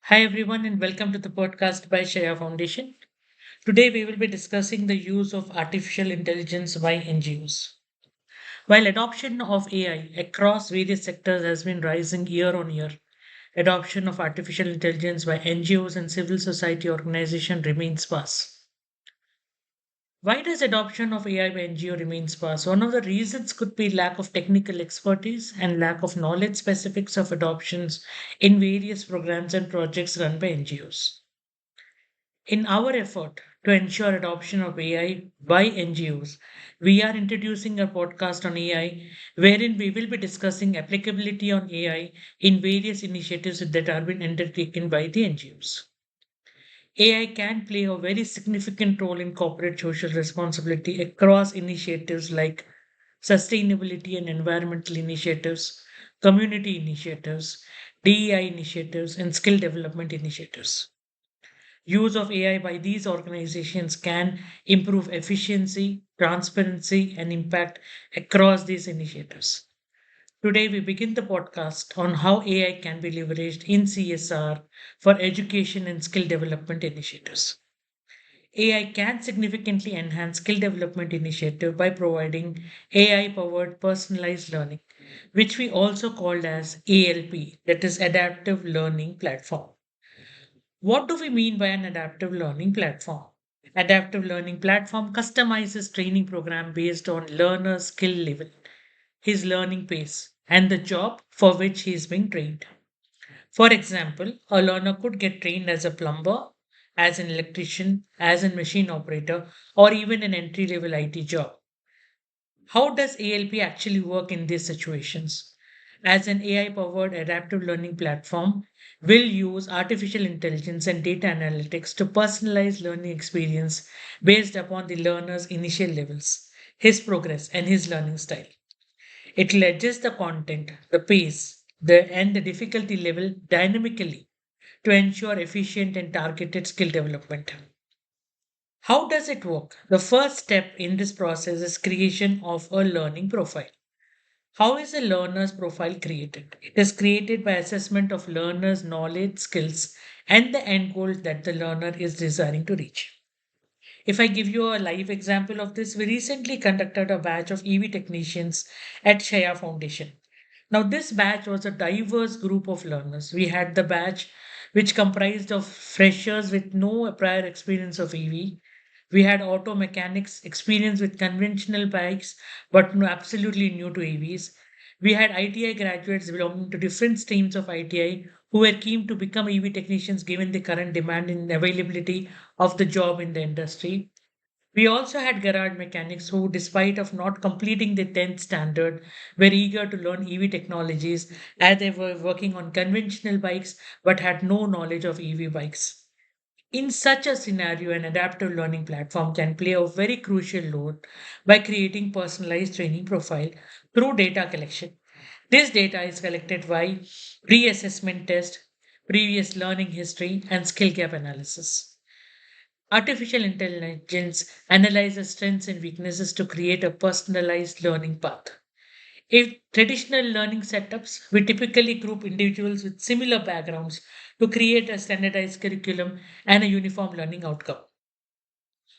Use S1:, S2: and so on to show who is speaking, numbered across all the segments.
S1: Hi, everyone, and welcome to the podcast by Sheya Foundation. Today, we will be discussing the use of artificial intelligence by NGOs. While adoption of AI across various sectors has been rising year on year, adoption of artificial intelligence by NGOs and civil society organizations remains sparse. Why does adoption of AI by NGO remain sparse? One of the reasons could be lack of technical expertise and lack of knowledge specifics of adoptions in various programs and projects run by NGOs. In our effort to ensure adoption of AI by NGOs, we are introducing a podcast on AI wherein we will be discussing applicability on AI in various initiatives that are being undertaken by the NGOs. AI can play a very significant role in corporate social responsibility across initiatives like sustainability and environmental initiatives, community initiatives, DEI initiatives, and skill development initiatives. Use of AI by these organizations can improve efficiency, transparency, and impact across these initiatives. Today, we begin the podcast on how AI can be leveraged in CSR for education and skill development initiatives. AI can significantly enhance skill development initiative by providing AI powered personalized learning, which we also called as ALP, that is adaptive learning platform. What do we mean by an adaptive learning platform? Adaptive learning platform customizes training program based on learner's skill level, his learning pace, and the job for which he is being trained. For example, a learner could get trained as a plumber, as an electrician, as a machine operator, or even an entry level IT job. How does ALP actually work in these situations? As an AI powered adaptive learning platform, will use artificial intelligence and data analytics to personalize learning experience based upon the learner's initial levels, his progress, and his learning style. It will adjust the content, the pace, and the difficulty level dynamically to ensure efficient and targeted skill development. How does it work? The first step in this process is creation of a learning profile. How is a learner's profile created? It is created by assessment of learner's knowledge, skills, and the end goal that the learner is desiring to reach. If I give you a live example of this, we recently conducted a batch of EV technicians at Sheya Foundation. Now, this batch was a diverse group of learners. We had the batch which comprised of freshers with no prior experience of EV. We had auto mechanics experience with conventional bikes, but no, absolutely new to EVs. We had ITI graduates belonging to different streams of ITI who were keen to become EV technicians given the current demand and availability of the job in the industry. We also had garage mechanics who, despite of not completing the 10th standard, were eager to learn EV technologies as they were working on conventional bikes but had no knowledge of EV bikes. In such a scenario, an adaptive learning platform can play a very crucial role by creating personalized training profile through data collection. This data is collected by pre-assessment test, previous learning history, and skill gap analysis. Artificial intelligence analyzes strengths and weaknesses to create a personalized learning path. In traditional learning setups, we typically group individuals with similar backgrounds to create a standardized curriculum and a uniform learning outcome.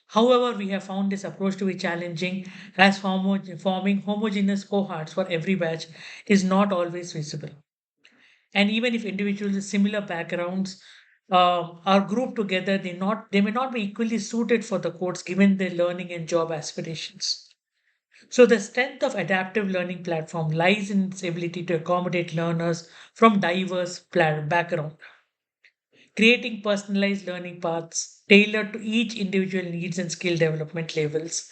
S1: However, we have found this approach to be challenging as forming homogeneous cohorts for every batch is not always feasible. And even if individuals with similar backgrounds are grouped together, they may not be equally suited for the course given their learning and job aspirations. So the strength of adaptive learning platform lies in its ability to accommodate learners from diverse backgrounds, creating personalized learning paths tailored to each individual needs and skill development levels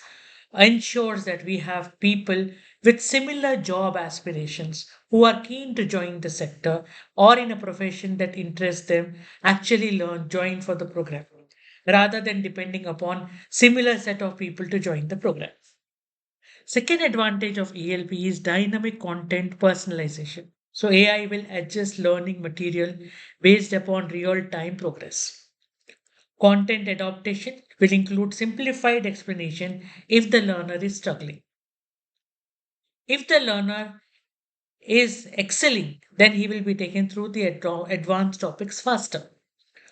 S1: ensures that we have people with similar job aspirations who are keen to join the sector or in a profession that interests them actually learn join for the program rather than depending upon similar set of people to join the program. Second advantage of ELP is dynamic content personalization. So AI will adjust learning material based upon real time progress. Content adaptation will include simplified explanation if the learner is struggling. If the learner is excelling, then he will be taken through the advanced topics faster.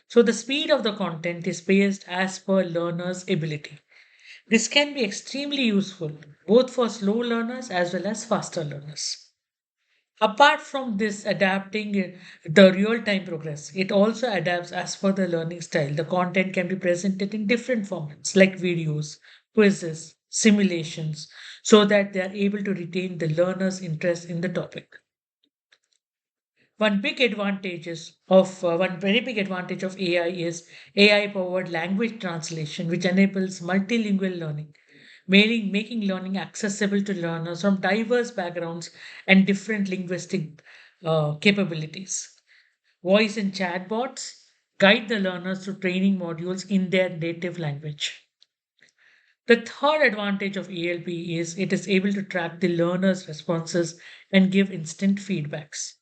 S1: So the speed of the content is paced as per learner's ability. This can be extremely useful both for slow learners as well as faster learners. Apart from this adapting the real time progress, it also adapts as per the learning style. The content can be presented in different formats like videos, quizzes, simulations, so that they are able to retain the learner's interest in the topic. One very big advantage of AI is AI powered language translation, which enables multilingual learning, making learning accessible to learners from diverse backgrounds and different linguistic capabilities. Voice and chatbots guide the learners through training modules in their native language. The third advantage of ELP is it is able to track the learner's responses and give instant feedbacks.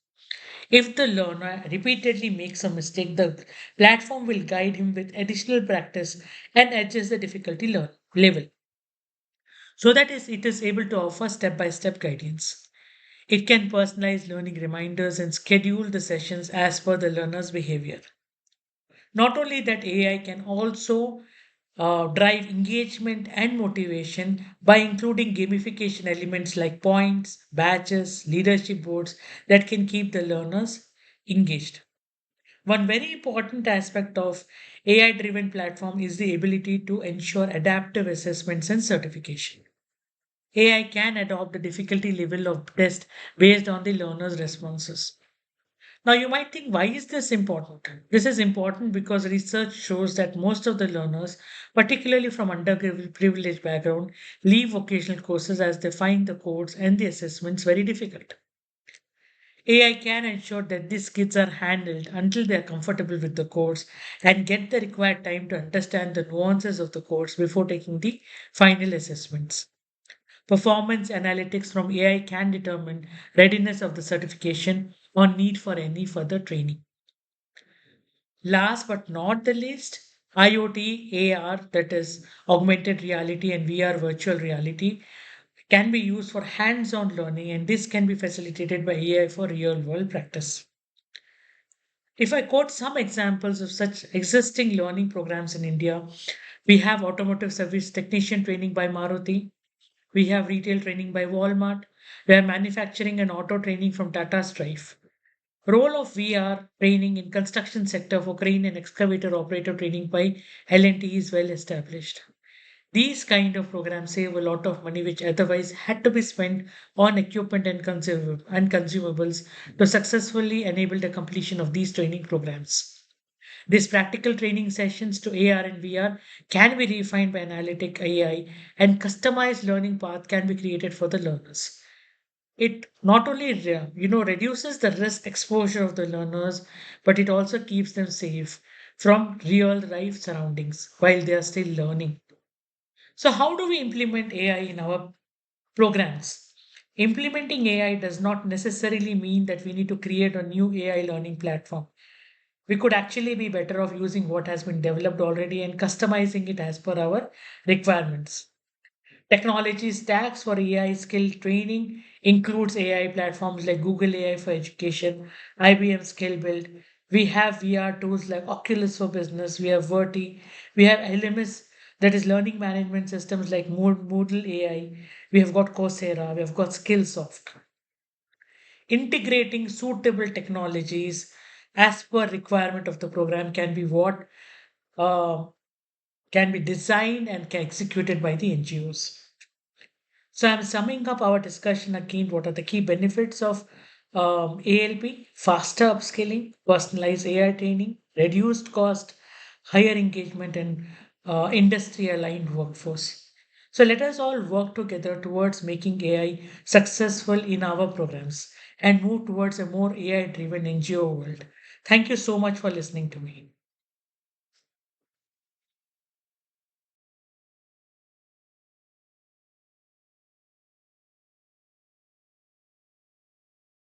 S1: If the learner repeatedly makes a mistake, the platform will guide him with additional practice and adjust the difficulty level so that it is able to offer step by step guidance. It can personalize learning reminders and schedule the sessions as per the learner's behavior. Not only that, AI can also drive engagement and motivation by including gamification elements like points, badges, leadership boards that can keep the learners engaged. One very important aspect of AI driven platform is the ability to ensure adaptive assessments and certification. AI can adopt the difficulty level of test based on the learner's responses. Now, you might think, why is this important? This is important because research shows that most of the learners, particularly from underprivileged background, leave vocational courses as they find the codes and the assessments very difficult. AI can ensure that these kids are handled until they are comfortable with the course and get the required time to understand the nuances of the course before taking the final assessments. Performance analytics from AI can determine readiness of the certification or need for any further training. Last but not the least, IoT, AR, that is augmented reality and VR virtual reality, can be used for hands on learning, and this can be facilitated by AI for real world practice. If I quote some examples of such existing learning programs in India, we have automotive service technician training by Maruti, we have retail training by Walmart, we have manufacturing and auto training from Tata Strife. Role of VR training in construction sector for crane and excavator operator training by L&T is well established. These kind of programs save a lot of money which otherwise had to be spent on equipment and consumables to successfully enable the completion of these training programs. These practical training sessions to AR and VR can be refined by analytic AI, and customized learning path can be created for the learners. It not only reduces the risk exposure of the learners, but it also keeps them safe from real life surroundings while they are still learning. So, how do we implement AI in our programs? Implementing AI does not necessarily mean that we need to create a new AI learning platform. We could actually be better off using what has been developed already and customizing it as per our requirements. Technology stacks for AI skill training includes AI platforms like Google AI for education, IBM Skill Build. We have VR tools like Oculus for business. We have Verti. We have LMS, that is learning management systems like Moodle AI. We have got Coursera. We have got Skillsoft. Integrating suitable technologies as per requirement of the program can be what uh, can be designed and can executed by the NGOs. So I'm summing up our discussion again. What are the key benefits of ALP? Faster upskilling, personalized AI training, reduced cost, higher engagement, and industry aligned workforce. So let us all work together towards making AI successful in our programs and move towards a more AI driven NGO world. Thank you so much for listening to me.